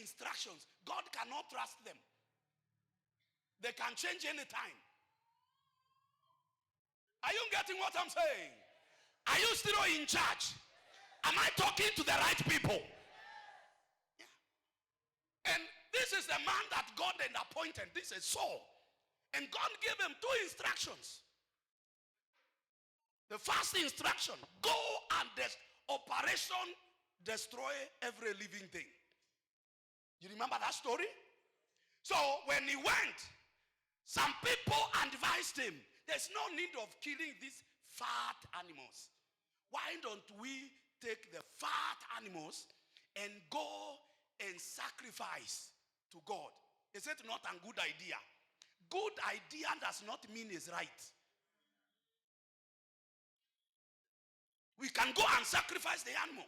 instructions. God cannot trust them. They can change anytime. Are you getting what I'm saying? Are you still in charge? Am I talking to the right people? Yeah. And this is the man that God had appointed. This is Saul. And God gave him 2 instructions. The first instruction, go and operation destroy every living thing. You remember that story? So when he went, some people advised him, there's no need of killing these fat animals. Why don't we take the fat animals and go and sacrifice to God? Is it not a good idea? Good idea does not mean it's right. We can go and sacrifice the animal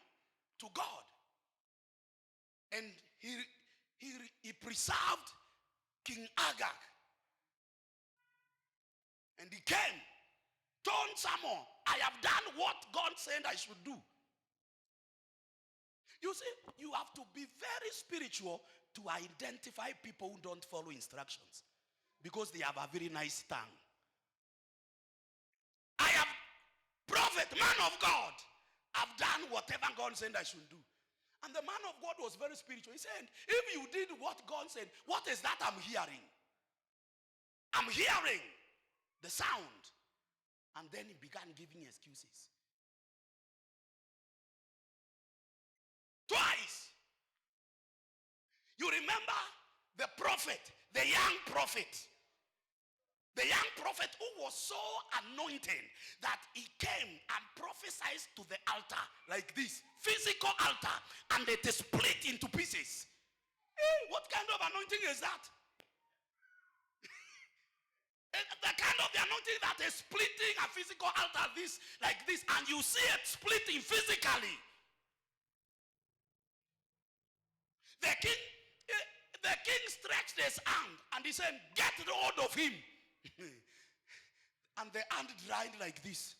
to God. And he preserved King Agag. And he came, told Samuel, I have done what God said I should do. You see, you have to be very spiritual to identify people who don't follow instructions, because they have a very nice tongue. I have, prophet, man of God, I've done whatever God said I should do. And the man of God was very spiritual. He said, if you did what God said, what is that I'm hearing? I'm hearing the sound. And then he began giving excuses. Twice. You remember the prophet, the young prophet. The young prophet who was so anointed that he came and prophesied to the altar like this. Physical altar. And it is split into pieces. Hey, what kind of anointing is that? The kind of the anointing that is splitting a physical altar this like this, and you see it splitting physically. The king stretched his hand and he said, get hold of him. And the hand dried like this.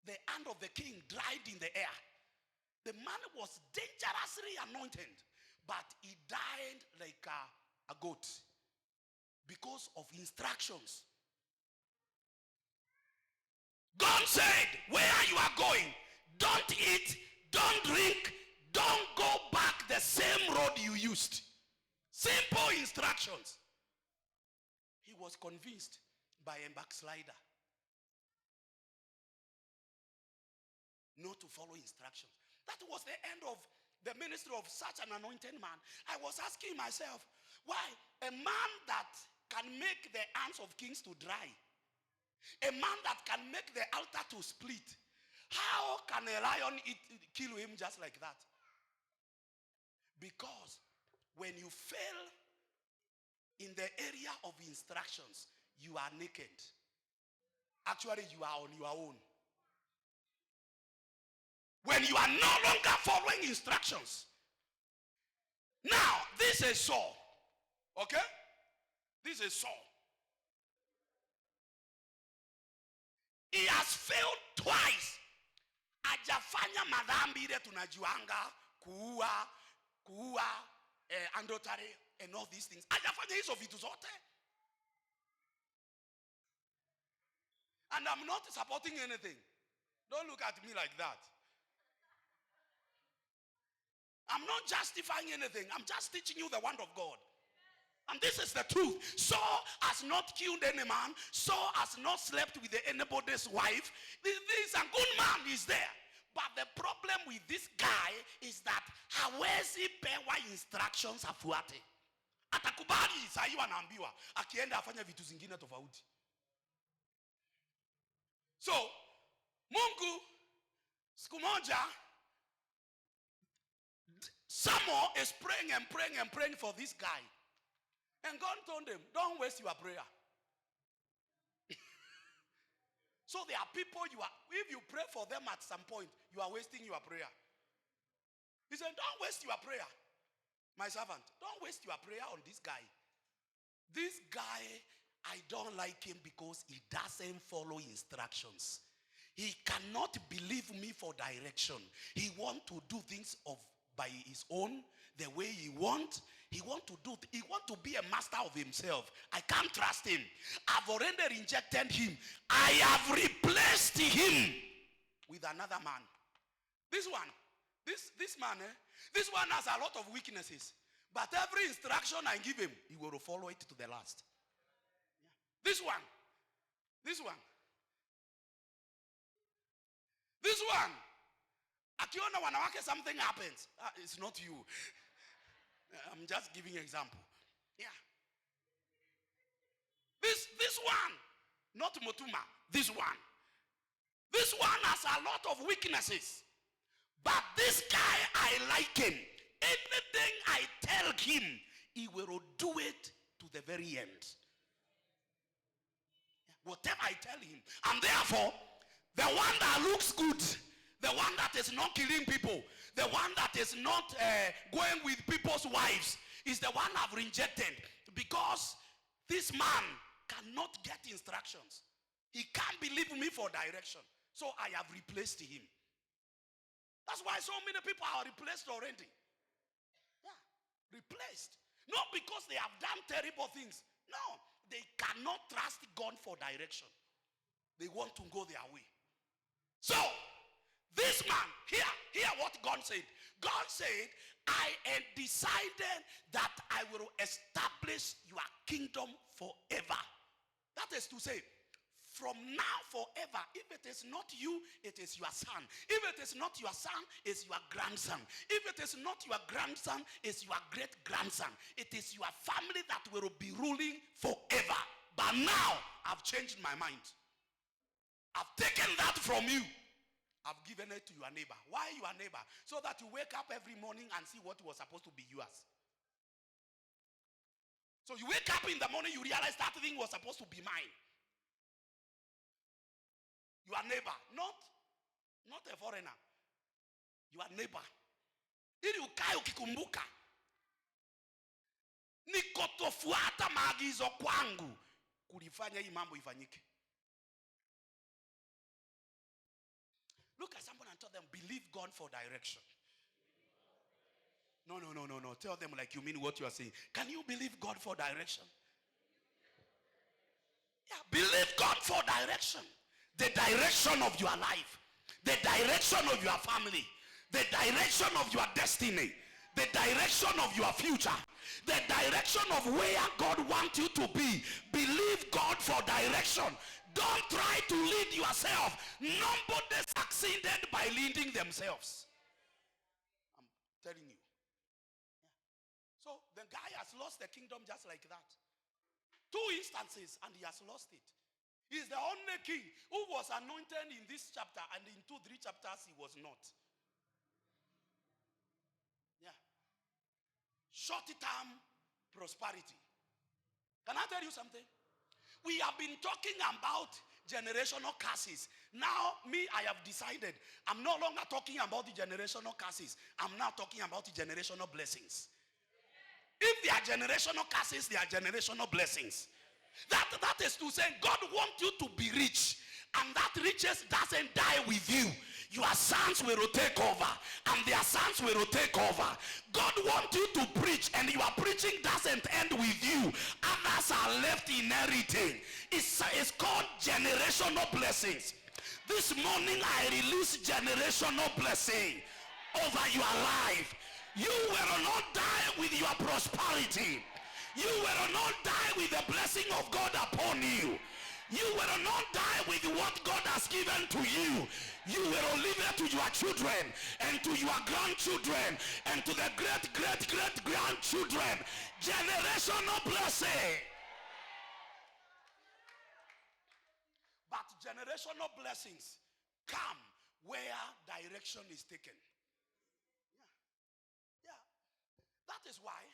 The hand of the king dried in the air. The man was dangerously anointed, but he died like a goat because of instructions. God said, where you are going, don't eat, don't drink, don't go back the same road you used. Simple instructions. He was convinced by a backslider not to follow instructions. That was the end of the ministry of such an anointed man. I was asking myself, why a man that can make the hands of kings to dry, a man that can make the altar to split, how can a lion kill him just like that? Because when you fail in the area of instructions, you are naked. Actually, you are on your own. When you are no longer following instructions. Now, this is Saul. Okay? This is Saul. He has failed twice. Ajafanya madhambi ile tunajuanga, kuua, adultery, and all these things. Ajafanya hizo vitu zote. And I'm not supporting anything. Don't look at me like that. I'm not justifying anything. I'm just teaching you the word of God. And this is the truth. Saul has not killed any man. Saul has not slept with anybody's wife. This is a good man, is there. But the problem with this guy is that hawezi pewa instructions afuate. Atakubali sahi wanaambiwa akienda afanya vitu zingine tofauti. So, Mungu siku moja, Samuel is praying and praying and praying for this guy. And God told him, don't waste your prayer. So there are people if you pray for them at some point, you are wasting your prayer. He said, don't waste your prayer. My servant, don't waste your prayer on this guy. This guy, I don't like him because he doesn't follow instructions. He cannot believe me for direction. He wants to do things by his own, the way he wants. He want to be a master of himself. I can't trust him. I've already rejected him. I have replaced him with another man. This man, this one has a lot of weaknesses. But every instruction I give him, he will follow it to the last. Yeah. This one. Akiona wanawake, something happens. It's not you. I'm just giving an example. Yeah. This one, not Motuma. This one has a lot of weaknesses. But this guy, I like him. Anything I tell him, he will do it to the very end. Whatever I tell him. And therefore, the one that looks good, the one that is not killing people, the one that is not going with people's wives, is the one I've rejected. Because this man cannot get instructions. He can't believe me for direction. So I have replaced him. That's why so many people are replaced already. Yeah, replaced. Not because they have done terrible things. No, they cannot trust God for direction. They want to go their way. So, this man, hear what God said. God said, I have decided that I will establish your kingdom forever. That is to say, from now forever, if it is not you, it is your son. If it is not your son, it's your grandson. If it is not your grandson, it's your great-grandson. It is your family that will be ruling forever. But now, I've changed my mind. I've taken that from you. I've given it to your neighbor. Why your neighbor? So that you wake up every morning and see what was supposed to be yours. So you wake up in the morning, you realize that thing was supposed to be mine. Your neighbor, not a foreigner. Your neighbor. Ili ukae ukikumbuka, nikotofuata maagizo kwangu kulifanya hii mambo ifanyike. Look at someone and tell them, believe God for direction. No. Tell them like you mean what you are saying. Can you believe God for direction? Yeah, believe God for direction. The direction of your life. The direction of your family. The direction of your destiny. The direction of your future. The direction of where God wants you to be. Believe God for direction. Don't try to lead yourself. Nobody succeeded by leading themselves. I'm telling you. Yeah. So the guy has lost the kingdom just like that. 2 instances and he has lost it. He's the only king who was anointed in this chapter, and in 2-3 chapters he was not. Yeah. Short-term prosperity. Can I tell you something? We have been talking about generational curses. Now, I have decided I'm no longer talking about the generational curses. I'm now talking about the generational blessings. If they are generational curses, they are generational blessings. That is to say, God wants you to be rich, and that riches doesn't die with you. Your sons will take over, and their sons will take over. God wants you to preach, and your preaching doesn't end with you. Others are left inheriting. It's called generational blessings. This morning I release generational blessing over your life. You will not die with your prosperity. You will not die with the blessing of God upon you. You will not die with what God has given to you. You will leave it to your children and to your grandchildren and to the great-great-great-grandchildren. Generational blessing. But generational blessings come where direction is taken. Yeah. That is why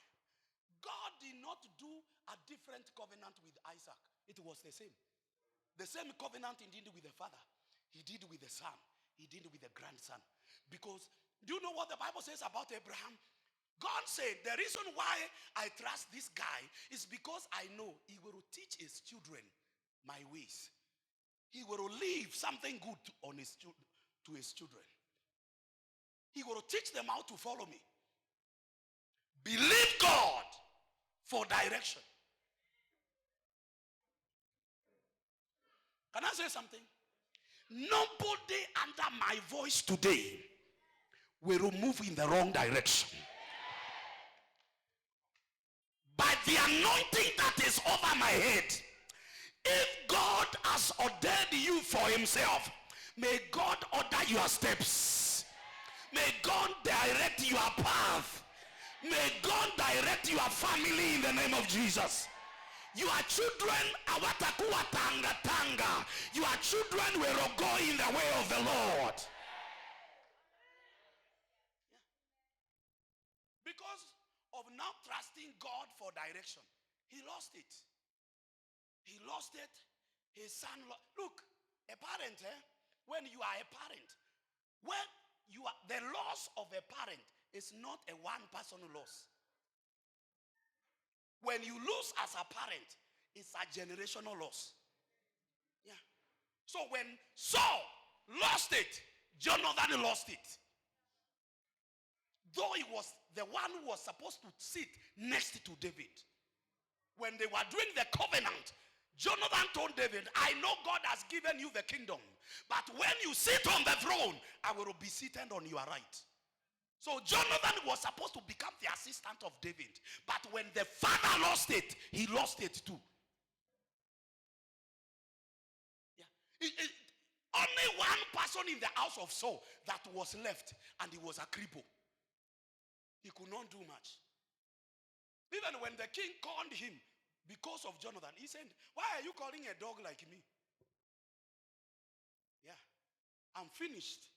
God did not do a different covenant with Isaac. It was the same. The same covenant he did with the father, he did with the son, he did with the grandson. Because do you know what the Bible says about Abraham? God said, the reason why I trust this guy is because I know he will teach his children my ways. He will leave something good to his children. He will teach them how to follow me. Believe God for direction. Can I say something? Nobody under my voice today will move in the wrong direction. By the anointing that is over my head, if God has ordained you for himself, may God order your steps. May God direct your path. May God direct your family in the name of Jesus. Your children, your children will go in the way of the Lord. Because of not trusting God for direction, he lost it. He lost it. His son, look, a parent, when you are a parent, when you are, the loss of a parent is not a one-person loss. When you lose as a parent, it's a generational loss. Yeah. So when Saul lost it, Jonathan lost it. Though he was the one who was supposed to sit next to David. When they were doing the covenant, Jonathan told David, I know God has given you the kingdom, but when you sit on the throne, I will be seated on your right. So Jonathan was supposed to become the assistant of David. But when the father lost it, he lost it too. Yeah. Only one person in the house of Saul that was left, and he was a cripple. He could not do much. Even when the king called him because of Jonathan, he said, why are you calling a dog like me? Yeah, I'm finished.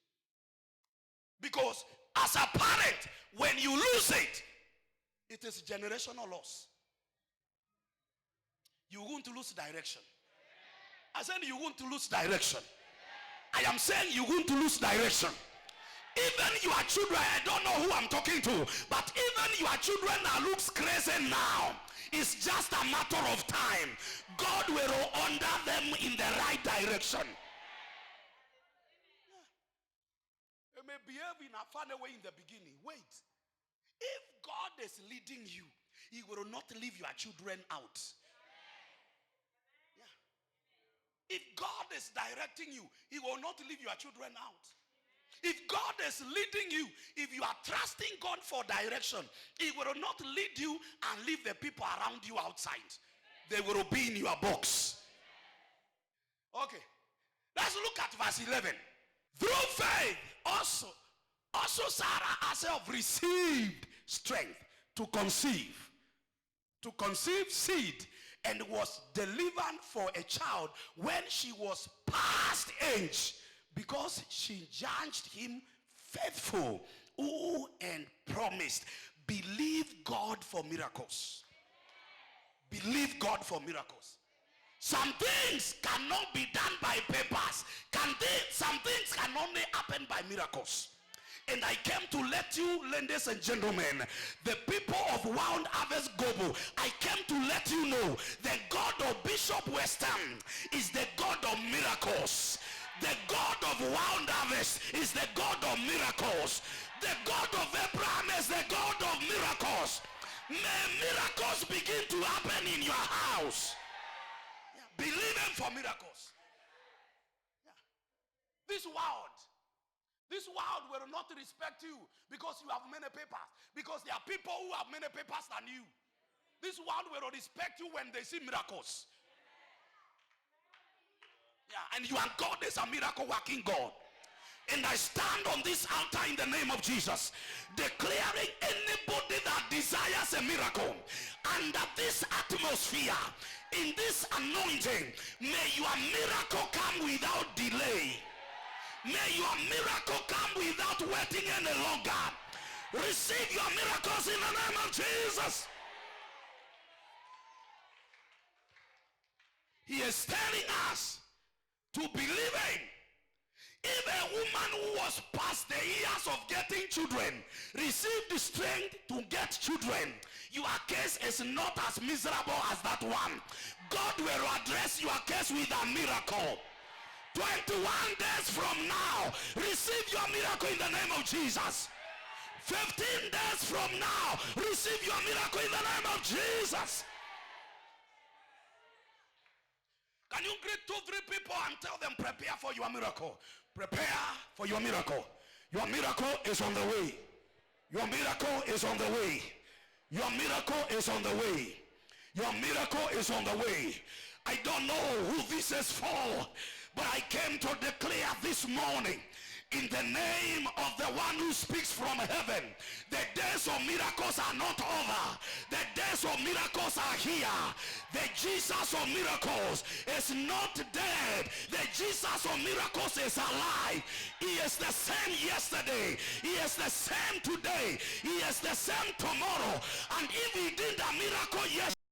Because as a parent, when you lose it, it is generational loss. You want to lose direction. I said you want to lose direction. I am saying you want to lose direction. Even your children, I don't know who I'm talking to, but even your children that looks crazy now, it's just a matter of time. God will order them in the right direction. You may behave in a funny way in the beginning. Wait. If God is leading you, he will not leave your children out. Yeah. If God is directing you, he will not leave your children out. If God is leading you, if you are trusting God for direction, he will not lead you and leave the people around you outside. They will be in your box. Okay. Let's look at verse 11. Through faith, also Sarah herself received strength to conceive seed, and was delivered for a child when she was past age, because she judged him faithful who and promised. Believe God for miracles. Believe God for miracles. Some things cannot be done by papers. Some things can only happen by miracles. And I came to let you, ladies and gentlemen, the people of Wound Harvest Global, I came to let you know the God of Bishop Weston is the God of miracles. The God of Wound Harvest is the God of miracles. The God of Abraham is the God of miracles. May miracles begin to happen in your house. Yeah. Believe him for miracles. Yeah. This world will not respect you because you have many papers. Because there are people who have many papers than you. This world will respect you when they see miracles. Yeah, and your God is a miracle working God. And I stand on this altar in the name of Jesus, declaring anybody that desires a miracle under this atmosphere, in this anointing, may your miracle come without delay. May your miracle come without waiting any longer. Receive your miracles in the name of Jesus. He is telling us to believe in. If a woman who was past the years of getting children received the strength to get children, your case is not as miserable as that one. God will address your case with a miracle. 21 days from now, receive your miracle in the name of Jesus. 15 days from now, receive your miracle in the name of Jesus. Can you greet 2-3 people and tell them, prepare for your miracle? Prepare for your miracle. Your miracle is on the way. Your miracle is on the way. Your miracle is on the way. Your miracle is on the way. I don't know who this is for, but I came to declare this morning, in the name of the one who speaks from heaven, the days of miracles are not over. The days of miracles are here. The Jesus of miracles is not dead. The Jesus of miracles is alive. He is the same yesterday. He is the same today. He is the same tomorrow. And if he did a miracle yesterday,